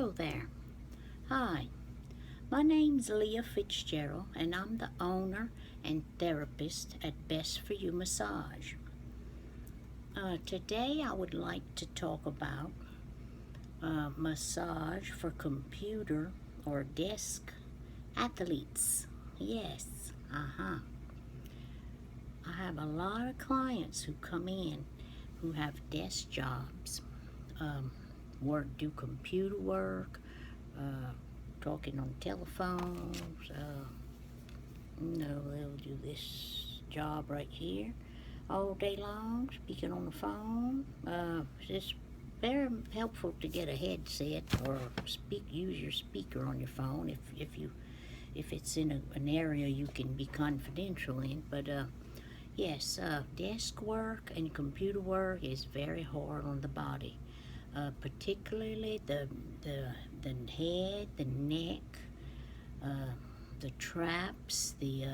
Hello there. Hi, my name's Leah Fitzgerald, and I'm the owner and therapist at Best For You Massage. Today, I would like to talk about massage for computer or desk athletes. Yes, I have a lot of clients who come in who have desk jobs, do computer work, talking on telephones. They'll do this job right here all day long, speaking on the phone. It's very helpful to get a headset or use your speaker on your phone if it's in an area you can be confidential in. But yes, desk work and computer work is very hard on the body, particularly the head, the neck, the traps, the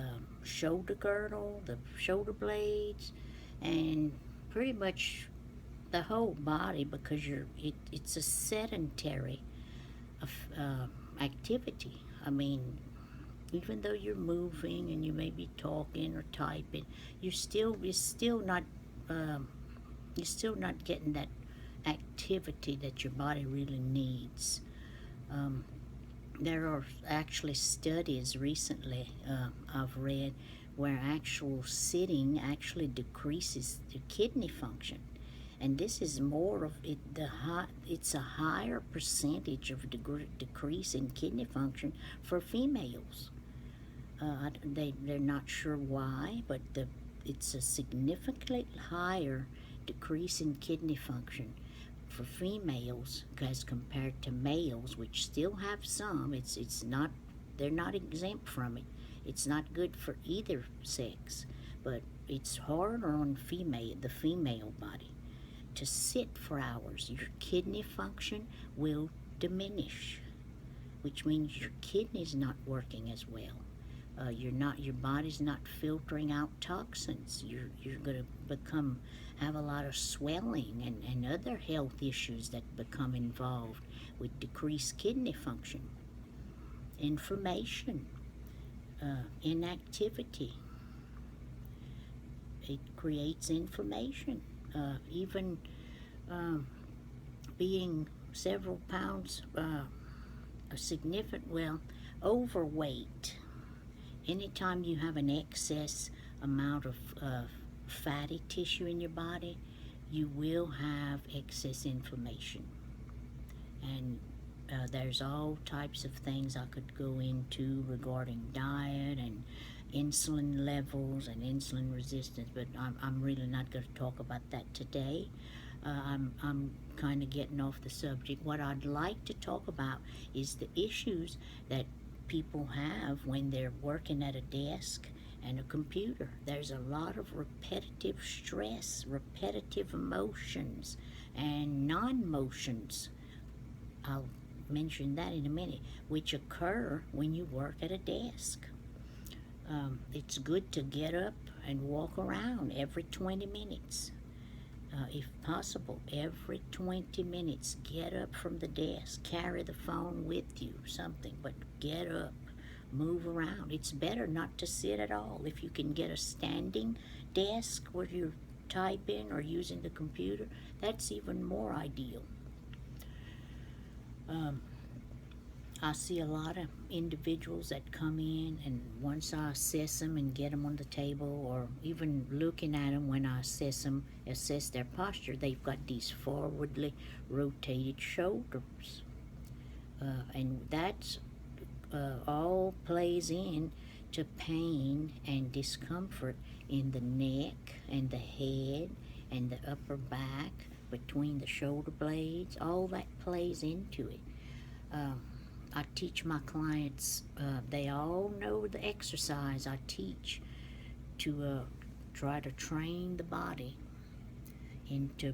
shoulder girdle, the shoulder blades, and pretty much the whole body, because it's a sedentary activity. I mean, even though you're moving and you may be talking or typing, um, you're still not getting that activity that your body really needs. There are actually studies recently I've read where actual sitting actually decreases the kidney function, and this is more of it. It's a higher percentage of decrease in kidney function for females. They're not sure why, but it's a significantly higher decrease in kidney function for females as compared to males, which still have some. It's not They're not exempt from it. It's not good for either sex, but it's harder on the female body to sit for hours. Your kidney function will diminish, which means your kidney's not working as well. Your body's not filtering out toxins. You're going to have a lot of swelling and other health issues that become involved with decreased kidney function, inflammation, inactivity. It creates inflammation. Even being several pounds overweight. Anytime you have an excess amount of fatty tissue in your body, you will have excess inflammation. And there's all types of things I could go into regarding diet and insulin levels and insulin resistance, but I'm really not going to talk about that today. I'm kind of getting off the subject. What I'd like to talk about is the issues that people have when they're working at a desk and a computer. There's a lot of repetitive stress, repetitive emotions, and non-motions. I'll mention that in a minute, which occur when you work at a desk. It's good to get up and walk around every 20 minutes. If possible, every 20 minutes, get up from the desk, carry the phone with you, something, but get up, move around. It's better not to sit at all. If you can get a standing desk where you're typing or using the computer, that's even more ideal. I see a lot of individuals that come in, and once I assess them and get them on the table, or even looking at them when I assess their posture, they've got these forwardly rotated shoulders. And that's all plays in to pain and discomfort in the neck and the head and the upper back, between the shoulder blades. All that plays into it. I teach my clients, they all know the exercise I teach to try to train the body into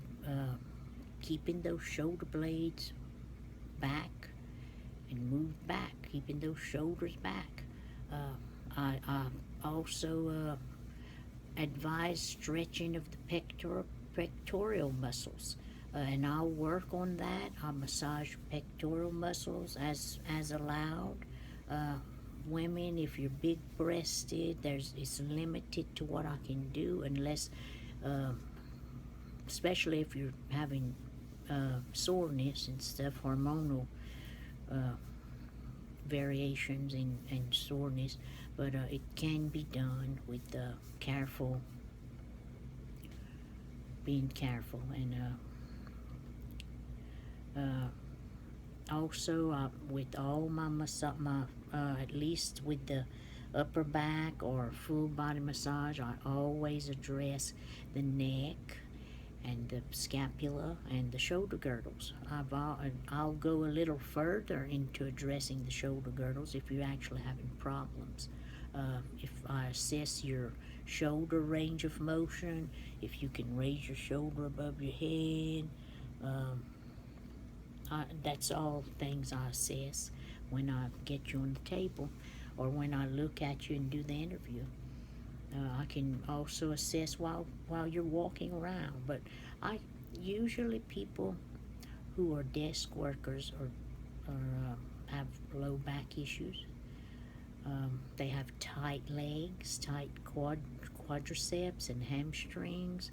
keeping those shoulder blades back and move back, keeping those shoulders back. I also advise stretching of the pectoral muscles, and I'll work on that. I'll massage pectoral muscles as allowed. Uh, Women, if you're big breasted, it's limited to what I can do unless, uh, especially if you're having soreness and stuff, hormonal uh, variations in soreness, but it can be done with careful, being careful, and also with all my at least with the upper back or full body massage, I always address the neck and the scapula and the shoulder girdles. I'll go a little further into addressing the shoulder girdles if you're actually having problems. If I assess your shoulder range of motion, if you can raise your shoulder above your head, um, that's all things I assess when I get you on the table or when I look at you and do the interview. I can also assess while you're walking around, but I usually people who are desk workers or have low back issues. They have tight legs, tight quadriceps and hamstrings,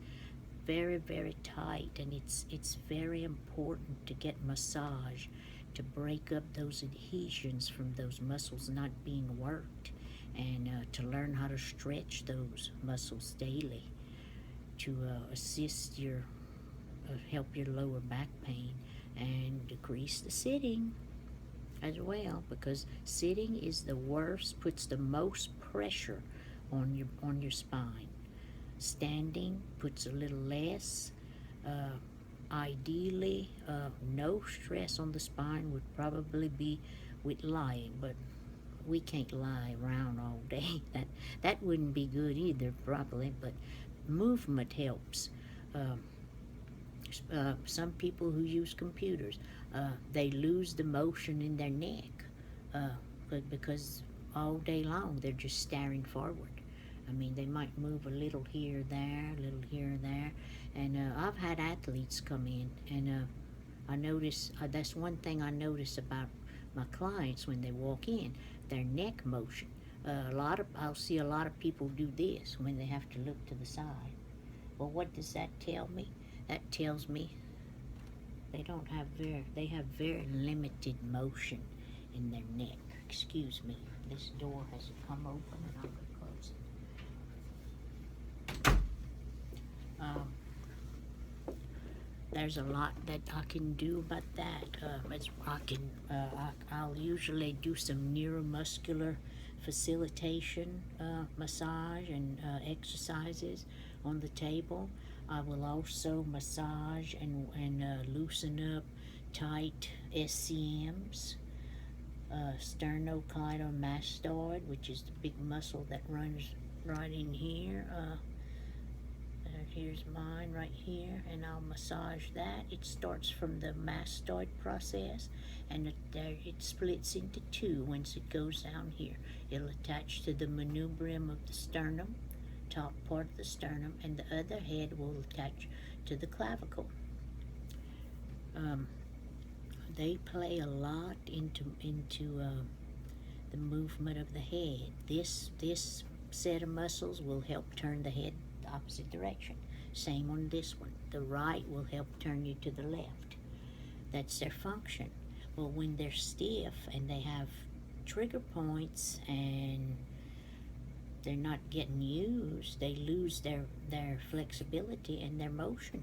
very very tight, and it's very important to get massage to break up those adhesions from those muscles not being worked, and to learn how to stretch those muscles daily to assist your help your lower back pain and decrease the sitting as well, because sitting is the worst, puts the most pressure on your spine. Standing puts a little less. Ideally, no stress on the spine would probably be with lying, but we can't lie around all day. That wouldn't be good either, probably. But movement helps. Uh, some people who use computers, they lose the motion in their neck, but because all day long they're just staring forward. I mean, they might move a little here, there, a little here, there, and I've had athletes come in, and I notice that's one thing I notice about my clients when they walk in, their neck motion. I'll see a lot of people do this when they have to look to the side. Well, what does that tell me? That tells me they have very limited motion in their neck. Excuse me, this door has come open and I'm going to close it. There's a lot that I can do about that. I'll usually do some neuromuscular facilitation massage and exercises on the table. I will also massage and loosen up tight SCMs, sternocleidomastoid, which is the big muscle that runs right in here. Here's mine right here, and I'll massage that. It starts from the mastoid process, and it splits into two once it goes down here. It'll attach to the manubrium of the sternum, top part of the sternum, and the other head will attach to the clavicle. They play a lot into the movement of the head. This set of muscles will help turn the head the opposite direction. Same on this one. The right will help turn you to the left. That's their function. Well, when they're stiff and they have trigger points and they're not getting used, they lose their flexibility and their motion.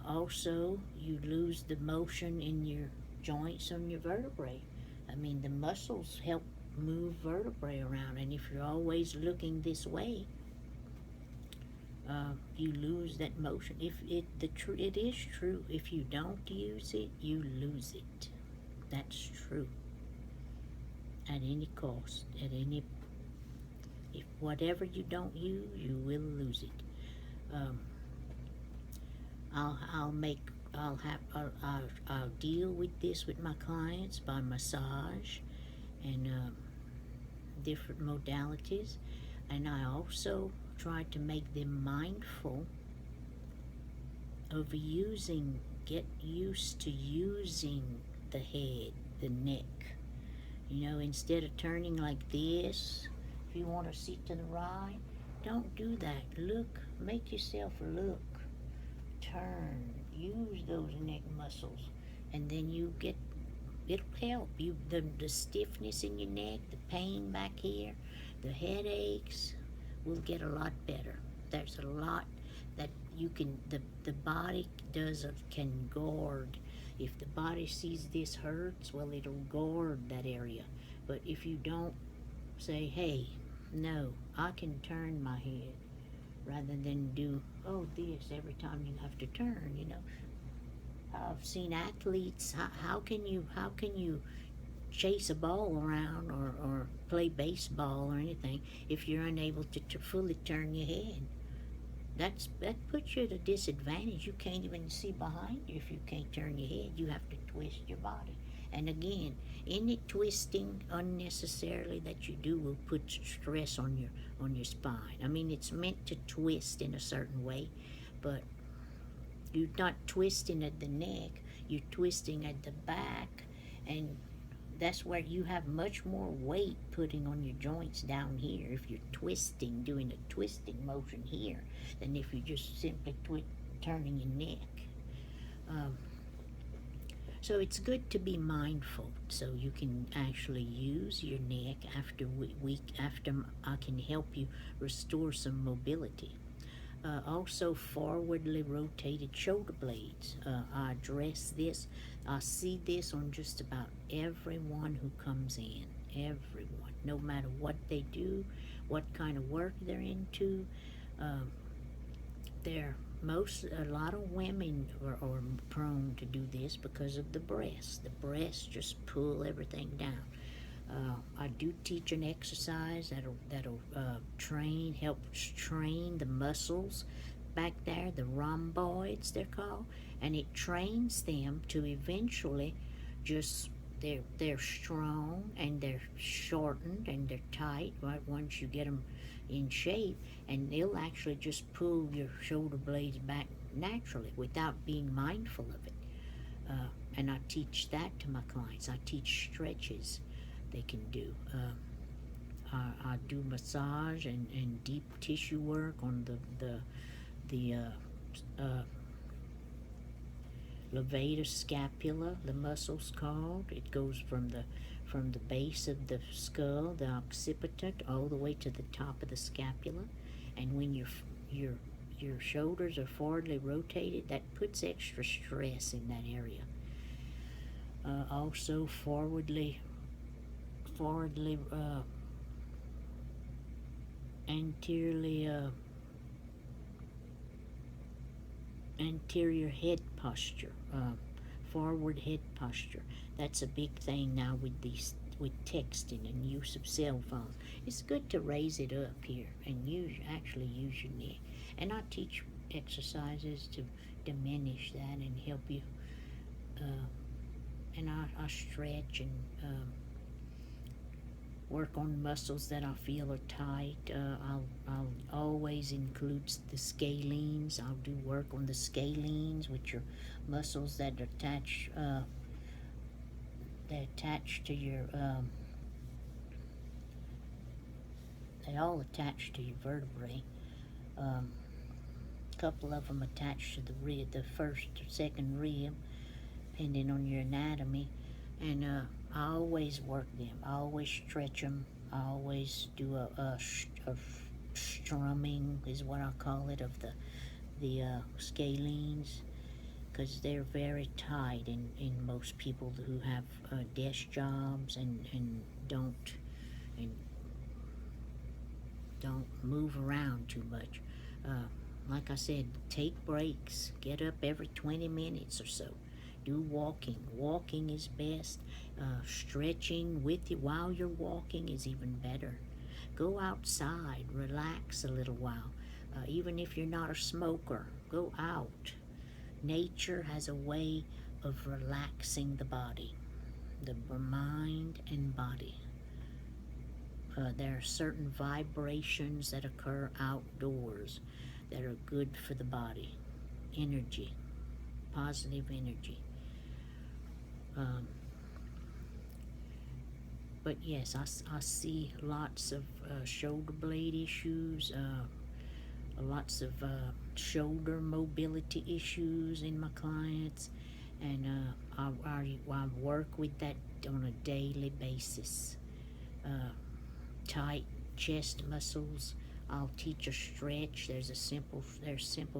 Also, you lose the motion in your joints on your vertebrae. I mean, the muscles help move vertebrae around, and if you're always looking this way, you lose that motion. It is true. If you don't use it, you lose it. That's true. At any cost, if whatever you don't use, you will lose it. I'll deal with this with my clients by massage and different modalities, and I also try to make them mindful of using get used to using the head, the neck. You know, instead of turning like this, if you want to sit to the right, don't do that. Look, make yourself look. Turn. Use those neck muscles. And then you get, it'll help. The stiffness in your neck, the pain back here, the headaches will get a lot better. There's a lot that you can, the body can guard. If the body sees this hurts, well, it'll guard that area. But if you don't say, hey, no, I can turn my head, rather than do, oh, this every time you have to turn, you know. I've seen athletes, how can you chase a ball around, or play baseball or anything, if you're unable to fully turn your head? That puts you at a disadvantage. You can't even see behind you if you can't turn your head. You have to twist your body. And again, any twisting unnecessarily that you do will put stress on your spine. I mean, it's meant to twist in a certain way, but you're not twisting at the neck. You're twisting at the back, and that's where you have much more weight putting on your joints down here if you're twisting, doing a twisting motion here, than if you're just simply turning your neck. So it's good to be mindful, so you can actually use your neck after I can help you restore some mobility. Also, forwardly rotated shoulder blades. I address this. I see this on just about everyone who comes in. Everyone, no matter what they do, what kind of work they're into. Um, a lot of women are prone to do this because of the breasts. The breasts just pull everything down. I do teach an exercise that'll helps train the muscles back there, the rhomboids they're called, and it trains them to eventually just they're strong, and they're shortened, and they're tight right once you get them in shape, and they'll actually just pull your shoulder blades back naturally without being mindful of it. And I teach that to my clients. I teach stretches they can do. I do massage and deep tissue work on the levator scapula, the muscle's called. It goes from the base of the skull, the occiput, all the way to the top of the scapula. And when your shoulders are forwardly rotated, that puts extra stress in that area. Also, forwardly anteriorly anterior head posture, forward head posture. That's a big thing now with texting and use of cell phones. It's good to raise it up here and actually use your neck. And I teach exercises to diminish that and help you. And I stretch and work on muscles that I feel are tight. I'll always include the scalenes. I'll do work on the scalenes, which are muscles that attach to your they all attach to your vertebrae. A couple of them attach to the rib, the first or second rib, depending on your anatomy. And I always work them. I always stretch them. I always do a strumming, is what I call it, of the scalenes, because they're very tight in most people who have desk jobs and don't move around too much. Like I said, take breaks. Get up every 20 minutes or so. Do walking. Walking is best. Stretching with you while you're walking is even better. Go outside. Relax a little while. Even if you're not a smoker, go out. Nature has a way of relaxing the body, the mind and body. There are certain vibrations that occur outdoors that are good for the body. Energy. positive energy. Um, but yes, I see lots of shoulder blade issues, lots of shoulder mobility issues in my clients, and I work with that on a daily basis. Uh, Tight chest muscles. I'll teach a stretch. There's simple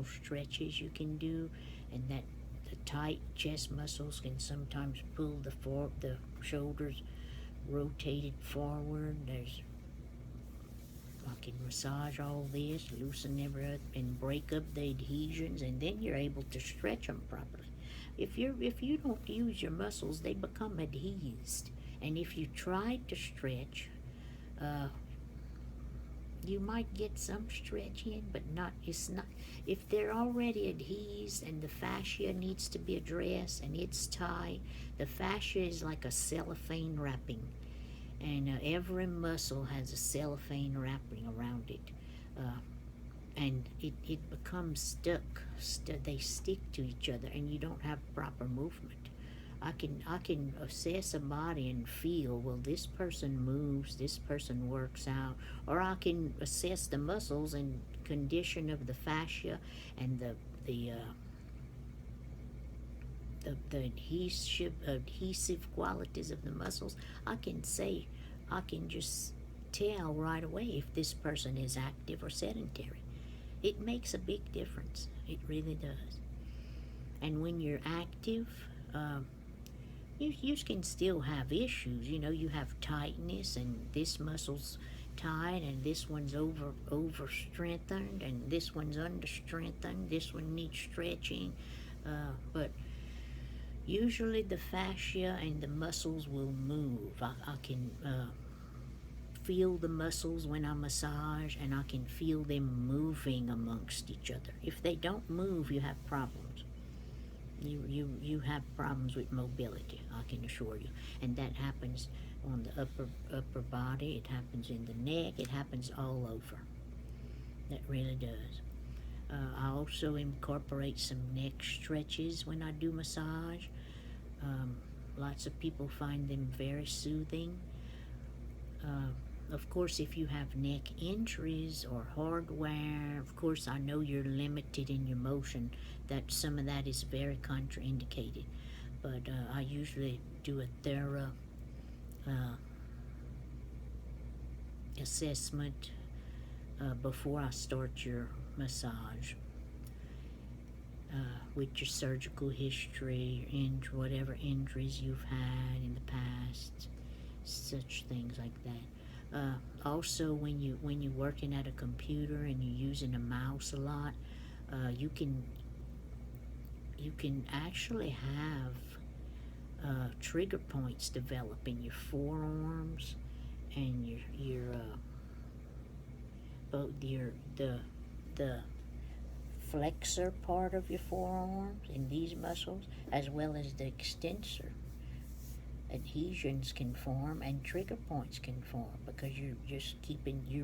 stretches you can do, and that the tight chest muscles can sometimes pull the shoulders rotated forward. I can massage all this, loosen every up, and break up the adhesions, and then you're able to stretch them properly. If you don't use your muscles, they become adhesed, and if you try to stretch, uh, you might get some stretch in, but not. It's not if they're already adhesed and the fascia needs to be addressed and it's tight. The fascia is like a cellophane wrapping, and every muscle has a cellophane wrapping around it, uh, and it becomes stuck. They stick to each other, and you don't have proper movement. I can assess a body and feel, well, this person moves, this person works out, or I can assess the muscles and condition of the fascia and the uh, the adhesive qualities of the muscles. I can say, I can just tell right away if this person is active or sedentary. It makes a big difference. It really does. And when you're active, um, you can still have issues. You have tightness, and this muscle's tight, and this one's over strengthened, and this one's under strengthened. This one needs stretching, but usually the fascia and the muscles will move. I can feel the muscles when I massage, and I can feel them moving amongst each other. If they don't move, you have problems. You have problems with mobility, I can assure you, and that happens on the upper body. It happens in the neck. It happens all over. That really does. I also incorporate some neck stretches when I do massage. Um, Lots of people find them very soothing. Uh, of course, if you have neck injuries or hardware, of course, I know you're limited in your motion. That some of that is very contraindicated. But I usually do a thorough uh, assessment before I start your massage, with your surgical history, whatever injuries you've had in the past, such things like that. Also, when you're working at a computer and you're using a mouse a lot, you can actually have trigger points develop in your forearms and your both the flexor part of your forearms in these muscles, as well as the extensor. Adhesions can form and trigger points can form because you're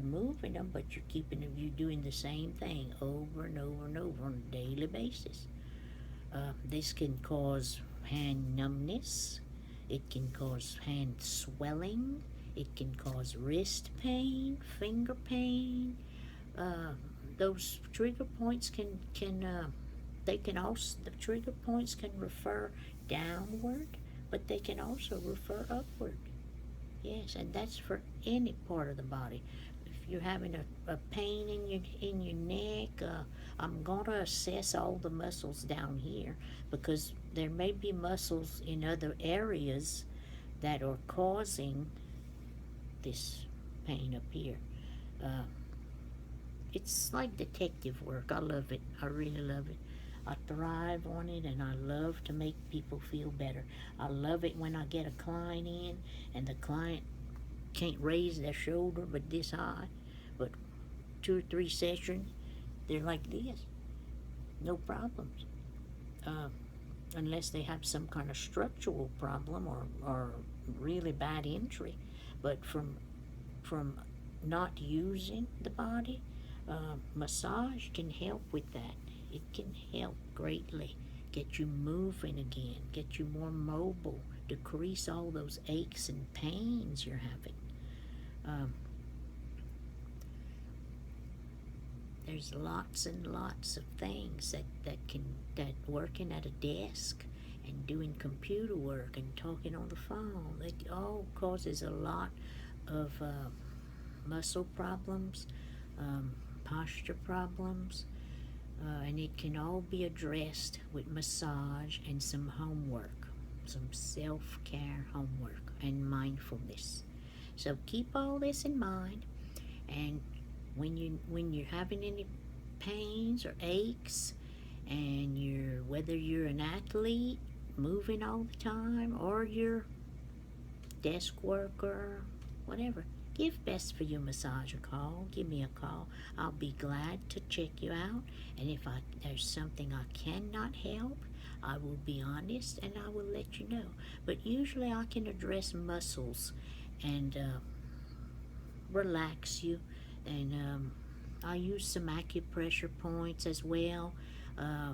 moving them, but you're doing the same thing over and over and over on a daily basis. This can cause hand numbness. It can cause hand swelling. It can cause wrist pain, finger pain. Uh, those trigger points the trigger points can refer downward, but they can also refer upward. Yes, and that's for any part of the body. If you're having a pain in your neck, I'm gonna assess all the muscles down here, because there may be muscles in other areas that are causing this pain up here. Uh, it's like detective work. I love it. I really love it. I thrive on it, and I love to make people feel better. I love it when I get a client in and the client can't raise their shoulder but this high, but 2 or 3 sessions, they're like this, no problems. Uh, Unless they have some kind of structural problem or really bad injury. But from not using the body, massage can help with that. It can help greatly get you moving again, get you more mobile, decrease all those aches and pains you're having. Um, there's lots and lots of things that working at a desk and doing computer work and talking on the phone, it all causes a lot of muscle problems, um, posture problems, and it can all be addressed with massage and some homework, some self-care homework and mindfulness. So keep all this in mind, and when you're having any pains or aches, and whether you're an athlete moving all the time or you're desk worker, whatever, give Best for You Massage a call. Give me a call. I'll be glad to check you out. And if there's something I cannot help, I will be honest and I will let you know. But usually I can address muscles and relax you. And I use some acupressure points as well. Uh,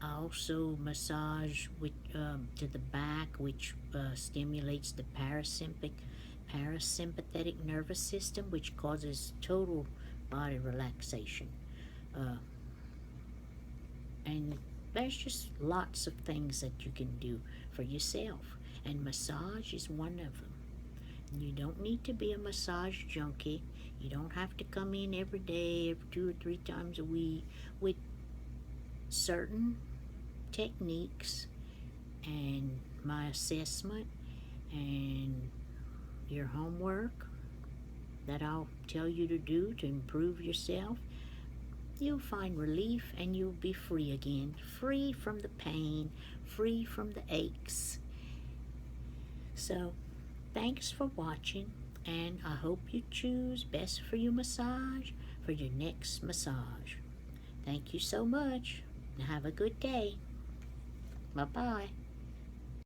I also massage to the back, which stimulates the parasympathetic nervous system, which causes total body relaxation. Uh, and there's just lots of things that you can do for yourself, and massage is one of them. You don't need to be a massage junkie. You don't have to come in every day, every 2 or 3 times a week with certain techniques and my assessment and your homework that I'll tell you to do to improve yourself. You'll find relief and you'll be free again, free from the pain, free from the aches. So, thanks for watching, and I hope you choose Best for You Massage for your next massage. Thank you so much, and have a good day. Bye-bye.